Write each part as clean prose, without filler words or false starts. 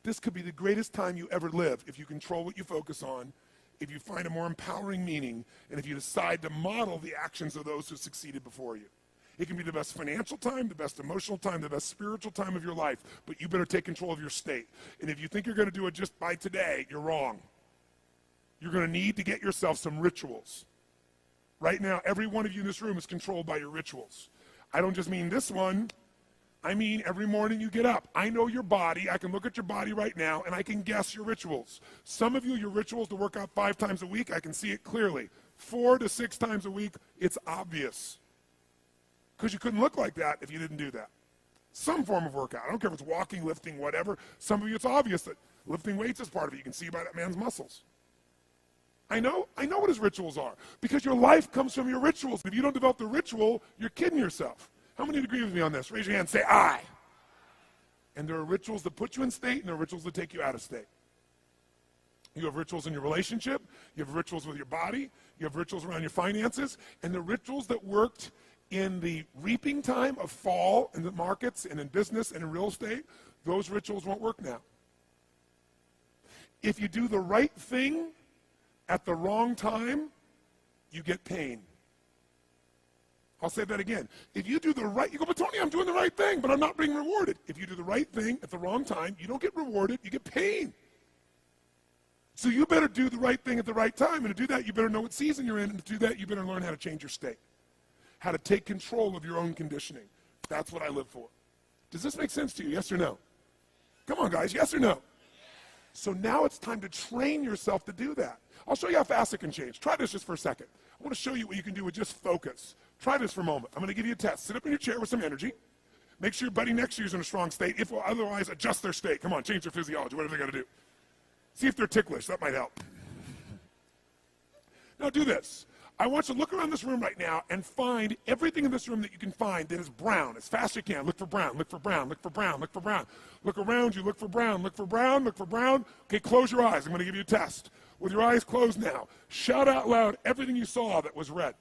this could be the greatest time you ever live if you control what you focus on, if you find a more empowering meaning, and if you decide to model the actions of those who succeeded before you. It can be the best financial time, the best emotional time, the best spiritual time of your life, but you better take control of your state. And if you think you're going to do it just by today, you're wrong. You're going to need to get yourself some rituals. Right now, every one of you in this room is controlled by your rituals. I don't just mean this one. I mean every morning you get up. I know your body. I can look at your body right now, and I can guess your rituals. Some of you, your rituals to work out 5 times a week, I can see it clearly. 4 to 6 times a week, it's obvious. Because you couldn't look like that if you didn't do that. Some form of workout. I don't care if it's walking, lifting, whatever. Some of you, it's obvious that lifting weights is part of it. You can see by that man's muscles. I know what his rituals are. Because your life comes from your rituals. If you don't develop the ritual, you're kidding yourself. How many agree with me on this? Raise your hand, say I. And there are rituals that put you in state, and there are rituals that take you out of state. You have rituals in your relationship. You have rituals with your body. You have rituals around your finances. And the rituals that worked in the reaping time of fall in the markets and in business and in real estate, those rituals won't work now. If you do the right thing at the wrong time, you get pain. I'll say that again. If you do the right, you go, but Tony, I'm doing the right thing, but I'm not being rewarded. If you do the right thing at the wrong time, you don't get rewarded, you get pain. So you better do the right thing at the right time, and to do that, you better know what season you're in, and to do that, you better learn how to change your state, how to take control of your own conditioning. That's what I live for. Does this make sense to you, yes or no? Come on, guys, yes or no? So now it's time to train yourself to do that. I'll show you how fast it can change. Try this just for a second. I want to show you what you can do with just focus. Try this for a moment. I'm going to give you a test. Sit up in your chair with some energy. Make sure your buddy next to you is in a strong state. If otherwise, adjust their state. Come on, change their physiology, whatever they got to do. See if they're ticklish. That might help. Now do this. I want you to look around this room right now and find everything in this room that you can find that is brown as fast as you can. Look for brown, look for brown, look for brown, look for brown. Look around you, look for brown, look for brown, look for brown. Okay, close your eyes. I'm going to give you a test. With your eyes closed now, shout out loud everything you saw that was red.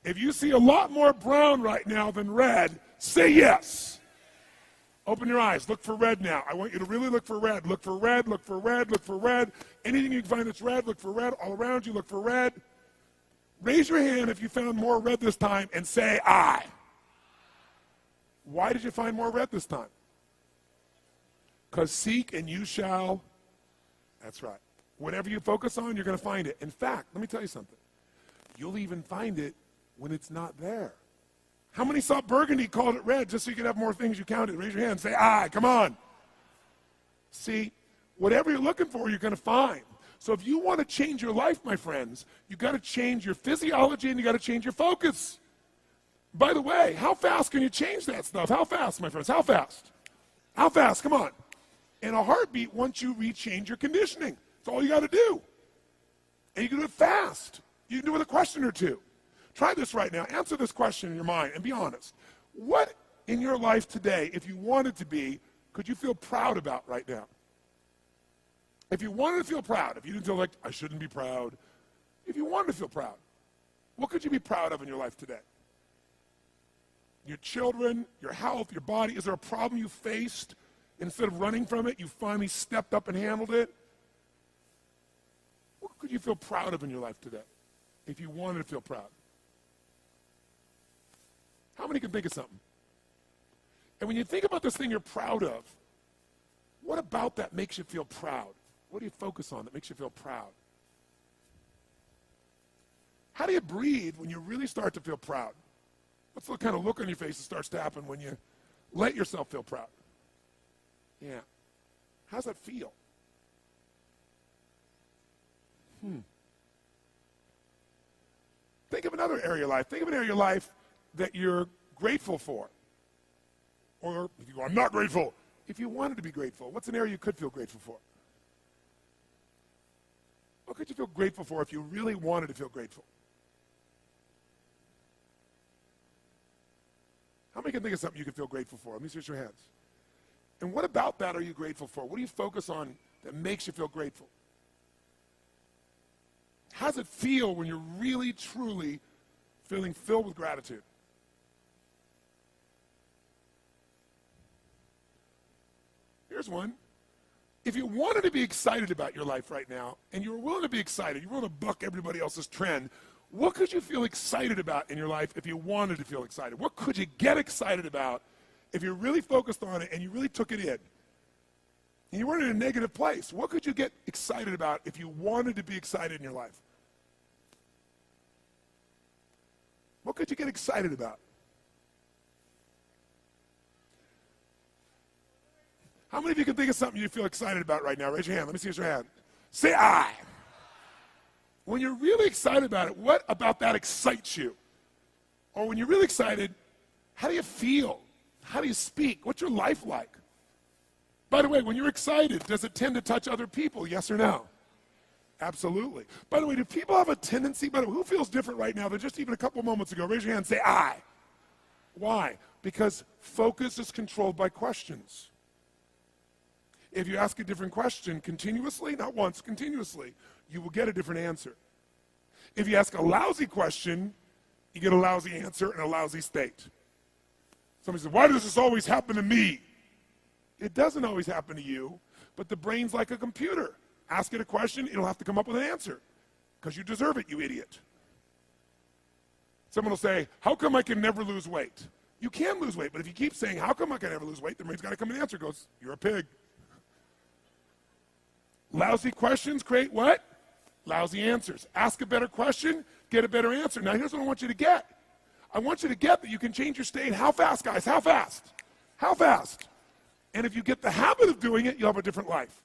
If you see a lot more brown right now than red, say yes. Open your eyes. Look for red now. I want you to really look for red. Look for red, look for red, look for red. Anything you can find that's red, look for red. All around you, look for red. Raise your hand if you found more red this time and say I. Why did you find more red this time? Because seek and you shall. That's right. Whatever you focus on, you're going to find it. In fact, let me tell you something. You'll even find it when it's not there. How many saw burgundy, called it red, just so you could have more things you counted? Raise your hand, say, I, come on. See, whatever you're looking for, you're going to find. So if you want to change your life, my friends, you've got to change your physiology and you've got to change your focus. By the way, how fast can you change that stuff? How fast, my friends? How fast? How fast? Come on. In a heartbeat, once you rechange your conditioning. That's all you got to do. And you can do it fast. You can do it with a question or two. Try this right now. Answer this question in your mind and be honest. What in your life today, if you wanted to be, could you feel proud about right now? If you wanted to feel proud, if you didn't feel like, I shouldn't be proud, if you wanted to feel proud, what could you be proud of in your life today? Your children, your health, your body. Is there a problem you faced? Instead of running from it, you finally stepped up and handled it? What could you feel proud of in your life today if you wanted to feel proud? How many can think of something? And when you think about this thing you're proud of, what about that makes you feel proud? What do you focus on that makes you feel proud? How do you breathe when you really start to feel proud? What's the kind of look on your face that starts to happen when you let yourself feel proud? Yeah. How's that feel? Think of another area of your life. Think of an area of your life that you're grateful for. Or if you go, I'm not grateful. If you wanted to be grateful, what's an area you could feel grateful for? What could you feel grateful for if you really wanted to feel grateful? How many can think of something you could feel grateful for? Let me see your hands. And what about that are you grateful for? What do you focus on that makes you feel grateful? How does it feel when you're really, truly feeling filled with gratitude? Here's one. If you wanted to be excited about your life right now, and you were willing to be excited, you were willing to buck everybody else's trend, what could you feel excited about in your life if you wanted to feel excited? What could you get excited about if you really focused on it and you really took it in? And you weren't in a negative place. What could you get excited about if you wanted to be excited in your life? What could you get excited about? How many of you can think of something you feel excited about right now? Raise your hand. Let me see your hand. Say I. When you're really excited about it, what about that excites you? Or when you're really excited, how do you feel? How do you speak? What's your life like? By the way, when you're excited, does it tend to touch other people? Yes or no? Absolutely. By the way, do people have a tendency, by the way, who feels different right now than just even a couple moments ago? Raise your hand and say I. Why? Because focus is controlled by questions. If you ask a different question continuously, not once, continuously, you will get a different answer. If you ask a lousy question, you get a lousy answer and a lousy state. Somebody says, why does this always happen to me? It doesn't always happen to you, but the brain's like a computer. Ask it a question, it'll have to come up with an answer because you deserve it, you idiot. Someone will say, how come I can never lose weight? You can lose weight, but if you keep saying, how come I can never lose weight, the brain's got to come with an answer. It goes, you're a pig. Lousy questions create what? Lousy answers. Ask a better question, get a better answer. Now here's what I want you to get. I want you to get that you can change your state. How fast, guys? How fast? How fast? And if you get the habit of doing it, you'll have a different life.